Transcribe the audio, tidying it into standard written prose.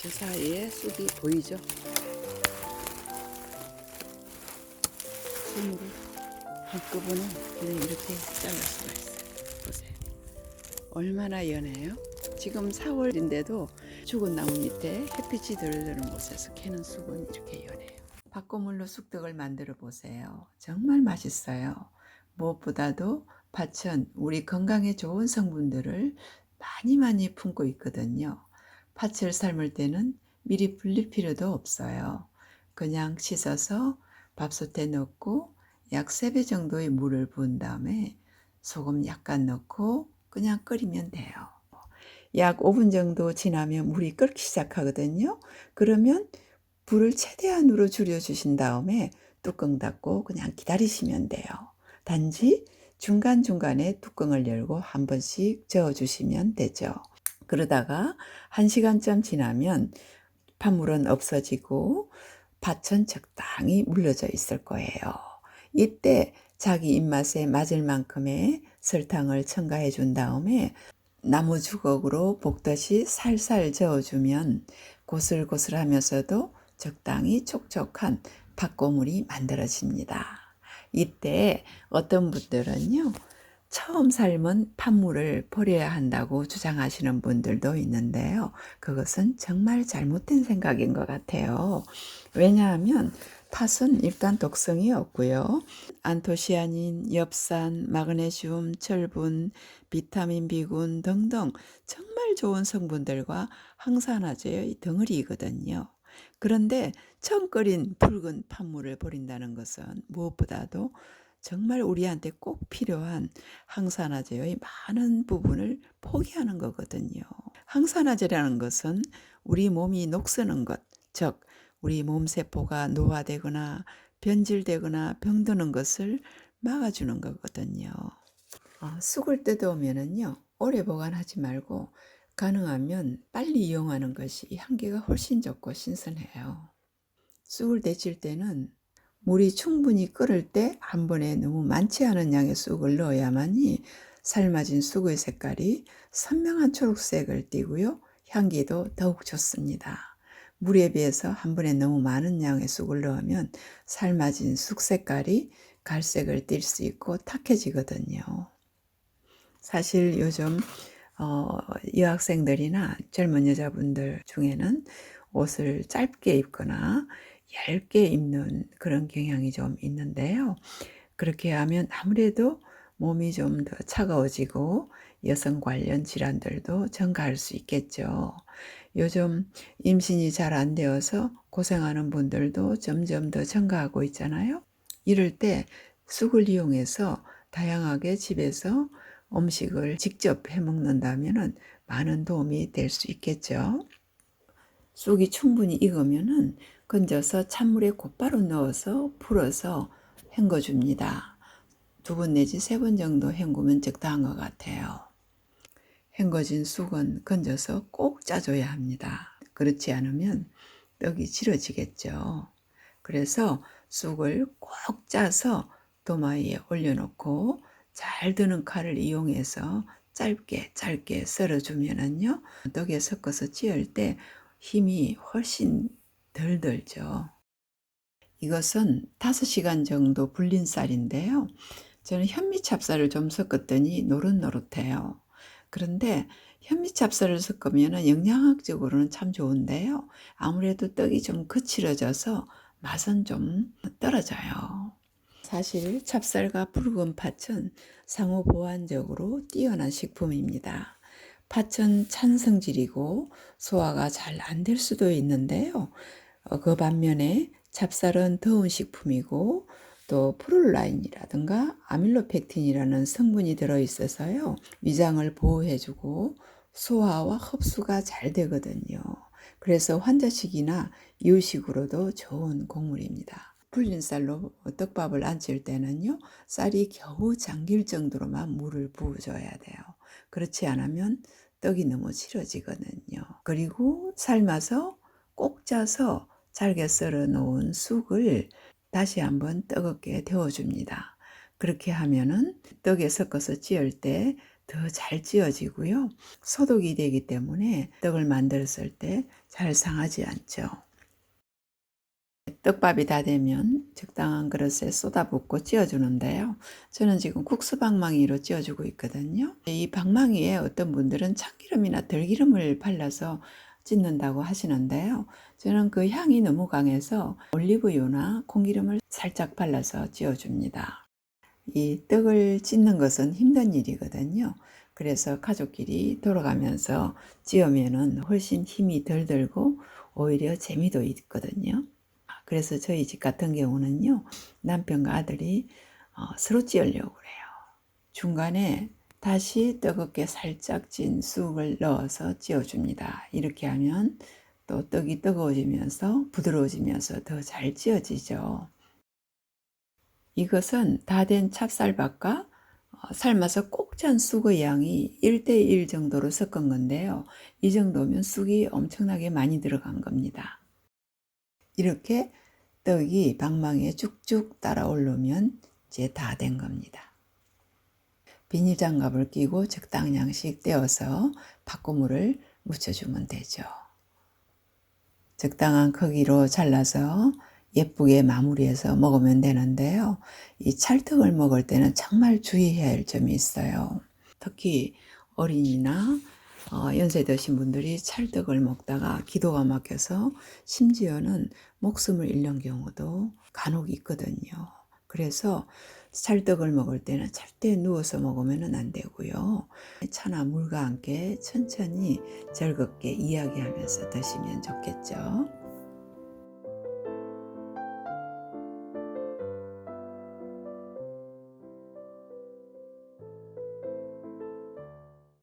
그 사이에 쑥이 보이죠? 손으로 한꺼번에 그냥 이렇게 잘라 수가 있어요. 보세요. 얼마나 연해요? 지금 4월인데도 죽은 나무 밑에 햇빛이 들어오는 곳에서 캐는 쑥은 이렇게 연해요. 밭고물로 쑥떡을 만들어 보세요. 정말 맛있어요. 무엇보다도 밭은 우리 건강에 좋은 성분들을 많이 품고 있거든요. 팥을 삶을 때는 미리 불릴 필요도 없어요. 그냥 씻어서 밥솥에 넣고 약 3배 정도의 물을 부은 다음에 소금 약간 넣고 그냥 끓이면 돼요. 약 5분 정도 지나면 물이 끓기 시작하거든요. 그러면 불을 최대한으로 줄여주신 다음에 뚜껑 닫고 그냥 기다리시면 돼요. 단지 중간중간에 뚜껑을 열고 한 번씩 저어주시면 되죠. 그러다가 1시간쯤 지나면 팥물은 없어지고 밭은 적당히 물러져 있을 거예요. 이때 자기 입맛에 맞을 만큼의 설탕을 첨가해 준 다음에 나무 주걱으로 볶듯이 살살 저어주면 고슬고슬하면서도 적당히 촉촉한 팥고물이 만들어집니다. 이때 어떤 분들은요, 처음 삶은 팥물을 버려야 한다고 주장하시는 분들도 있는데요. 그것은 정말 잘못된 생각인 것 같아요. 왜냐하면 팥은 일단 독성이 없고요. 안토시아닌, 엽산, 마그네슘, 철분, 비타민 B군 등등 정말 좋은 성분들과 항산화제의 덩어리이거든요. 그런데 처음 끓인 붉은 팥물을 버린다는 것은 무엇보다도 정말 우리한테 꼭 필요한 항산화제의 많은 부분을 포기하는 거거든요. 항산화제라는 것은 우리 몸이 녹쓰는 것, 즉 우리 몸세포가 노화되거나 변질되거나 병드는 것을 막아주는 거거든요. 쑥을 뜯어오면은요, 오래 보관하지 말고 가능하면 빨리 이용하는 것이 향기가 훨씬 좋고 신선해요. 쑥을 데칠 때는 물이 충분히 끓을 때 한 번에 너무 많지 않은 양의 쑥을 넣어야만이 삶아진 쑥의 색깔이 선명한 초록색을 띠고요. 향기도 더욱 좋습니다. 물에 비해서 한 번에 너무 많은 양의 쑥을 넣으면 삶아진 쑥 색깔이 갈색을 띨 수 있고 탁해지거든요. 사실 요즘 여학생들이나 젊은 여자분들 중에는 옷을 짧게 입거나 얇게 입는 그런 경향이 좀 있는데요. 그렇게 하면 아무래도 몸이 좀 더 차가워지고 여성 관련 질환들도 증가할 수 있겠죠. 요즘 임신이 잘 안 되어서 고생하는 분들도 점점 더 증가하고 있잖아요. 이럴 때 쑥을 이용해서 다양하게 집에서 음식을 직접 해 먹는다면 많은 도움이 될 수 있겠죠. 쑥이 충분히 익으면은 건져서 찬물에 곧바로 넣어서 풀어서 헹궈줍니다. 2번 내지 3번 정도 헹구면 적당한 것 같아요. 헹궈진 쑥은 건져서 꼭 짜줘야 합니다. 그렇지 않으면 떡이 질어지겠죠. 그래서 쑥을 꼭 짜서 도마위에 올려놓고 잘 드는 칼을 이용해서 짧게 썰어주면은요, 떡에 섞어서 찌을 때 힘이 훨씬 덜 들죠. 이것은 5시간 정도 불린 쌀인데요. 저는 현미찹쌀을 좀 섞었더니 노릇노릇해요. 그런데 현미찹쌀을 섞으면 영양학적으로는 참 좋은데요. 아무래도 떡이 좀 거칠어져서 맛은 좀 떨어져요. 사실 찹쌀과 붉은 팥은 상호 보완적으로 뛰어난 식품입니다. 팥은 찬 성질이고 소화가 잘 안 될 수도 있는데요. 그 반면에 찹쌀은 더운 식품이고 또 프룰라인이라든가 아밀로펙틴이라는 성분이 들어있어서요. 위장을 보호해주고 소화와 흡수가 잘 되거든요. 그래서 환자식이나 이유식으로도 좋은 곡물입니다. 불린 쌀로 떡밥을 안 찔 때는요, 쌀이 겨우 잠길 정도로만 물을 부어줘야 돼요. 그렇지 않으면 떡이 너무 질어지거든요. 그리고 삶아서 꼭 짜서 잘게 썰어 놓은 쑥을 다시 한번 뜨겁게 데워줍니다. 그렇게 하면은 떡에 섞어서 찌을 때 더 잘 찌어지고요. 소독이 되기 때문에 떡을 만들었을 때 잘 상하지 않죠. 떡밥이 다 되면 적당한 그릇에 쏟아붓고 찧어주는데요. 저는 지금 국수방망이로 찧어주고 있거든요. 이 방망이에 어떤 분들은 참기름이나 들기름을 발라서 찢는다고 하시는데요. 저는 그 향이 너무 강해서 올리브유나 콩기름을 살짝 발라서 찧어줍니다. 이 떡을 찢는 것은 힘든 일이거든요. 그래서 가족끼리 돌아가면서 찧으면은 훨씬 힘이 덜 들고 오히려 재미도 있거든요. 그래서 저희 집 같은 경우는요, 남편과 아들이 서로 찌으려고 그래요. 중간에 다시 뜨겁게 살짝 찐 쑥을 넣어서 찌어줍니다. 이렇게 하면 또 떡이 뜨거워지면서 부드러워지면서 더 잘 찌어지죠. 이것은 다 된 찹쌀밥과 삶아서 꼭 잔 쑥의 양이 1대1 정도로 섞은 건데요. 이 정도면 쑥이 엄청나게 많이 들어간 겁니다. 이렇게 떡이 방망이에 쭉쭉 따라 오르면 이제 다 된 겁니다. 비닐장갑을 끼고 적당량씩 떼어서 팥고물을 묻혀주면 되죠. 적당한 크기로 잘라서 예쁘게 마무리해서 먹으면 되는데요. 이 찰떡을 먹을 때는 정말 주의해야 할 점이 있어요. 특히 어린이나 연세 드신 분들이 찰떡을 먹다가 기도가 막혀서 심지어는 목숨을 잃는 경우도 간혹 있거든요. 그래서 찰떡을 먹을 때는 절대 누워서 먹으면 안 되고요. 차나 물과 함께 천천히 즐겁게 이야기하면서 드시면 좋겠죠.